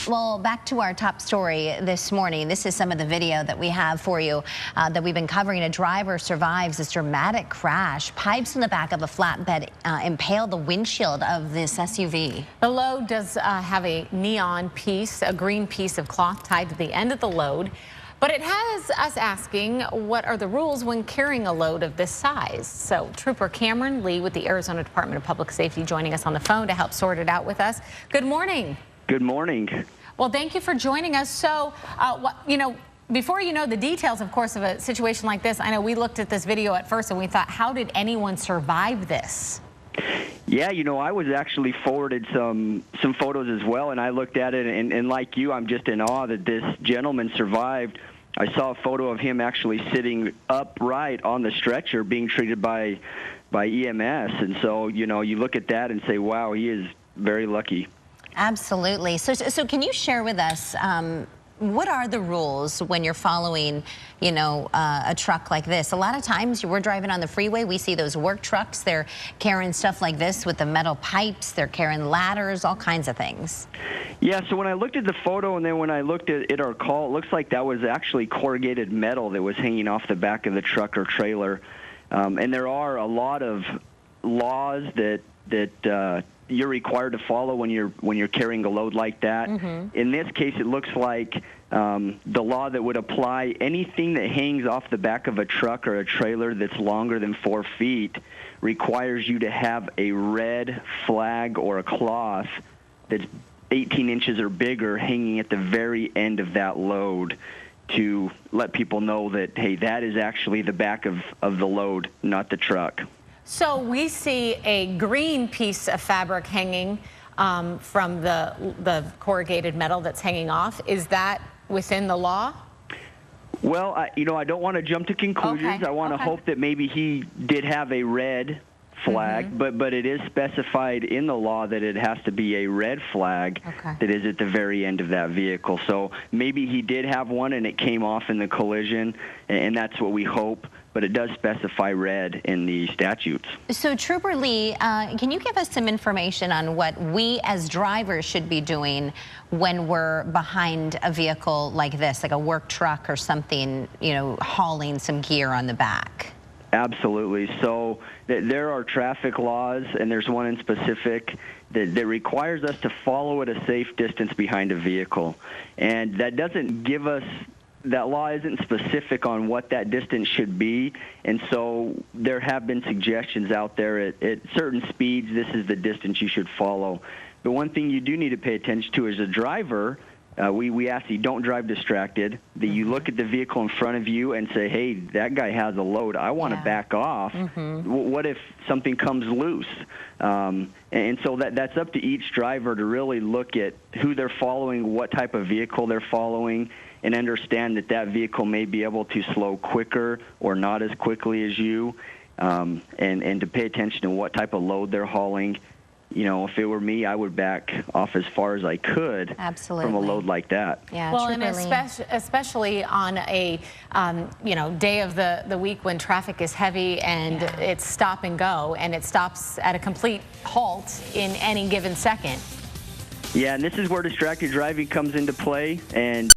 Well, back to our top story this morning. This is some of the video that we have for you that we've been covering. A driver survives this dramatic crash. Pipes in the back of a flatbed impale the windshield of this SUV. The load does have a neon piece, a green piece of cloth tied to the end of the load. But it has us asking, what are the rules when carrying a load of this size? So Trooper Cameron Lee with the Arizona Department of Public Safety joining us on the phone to help sort it out with us. Good morning. Good morning. Well, thank you for joining us. So, before you know the details, of course, of a situation like this, I know we looked at this video at first and we thought, how did anyone survive this? Yeah, I was actually forwarded some photos as well, and I looked at it, and like you, I'm just in awe that this gentleman survived. I saw a photo of him actually sitting upright on the stretcher being treated by EMS, and so, you look at that and say, wow, he is very lucky. Absolutely. So can you share with us what are the rules when you're following, a truck like this? A lot of times we're driving on the freeway, we see those work trucks. They're carrying stuff like this with the metal pipes. They're carrying ladders, all kinds of things. Yeah, so when I looked at the photo and then when I looked at our call, it looks like that was actually corrugated metal that was hanging off the back of the truck or trailer. And there are a lot of laws that you're required to follow when you're carrying a load like that. Mm-hmm. In this case, it looks like the law that would apply anything that hangs off the back of a truck or a trailer that's longer than 4 feet requires you to have a red flag or a cloth that's 18 inches or bigger hanging at the very end of that load to let people know that, hey, that is actually the back of the load, not the truck. So we see a green piece of fabric hanging from the corrugated metal that's hanging off. Is that within the law? Well, I don't want to jump to conclusions. Okay. I want to hope that maybe he did have a red flag, mm-hmm. but it is specified in the law that it has to be a red flag that is at the very end of that vehicle. So maybe he did have one and it came off in the collision, and that's what we hope. But it does specify red in the statutes. So Trooper Lee, can you give us some information on what we as drivers should be doing when we're behind a vehicle like this, like a work truck or something, hauling some gear on the back? Absolutely. So there are traffic laws, and there's one in specific that requires us to follow at a safe distance behind a vehicle. And that doesn't give us that law isn't specific on what that distance should be, and so there have been suggestions out there at certain speeds, this is the distance you should follow. But one thing you do need to pay attention to as a driver, we ask you don't drive distracted, that you look at the vehicle in front of you and say, hey, that guy has a load, I want to back off. Mm-hmm. What if something comes loose? And so that's up to each driver to really look at who they're following, what type of vehicle they're following, and understand that vehicle may be able to slow quicker or not as quickly as you, and to pay attention to what type of load they're hauling. If it were me, I would back off as far as I could. Absolutely. From a load like that. Yeah, well, and especially on a day of the week when traffic is heavy and it's stop and go, and it stops at a complete halt in any given second. Yeah, and this is where distracted driving comes into play, and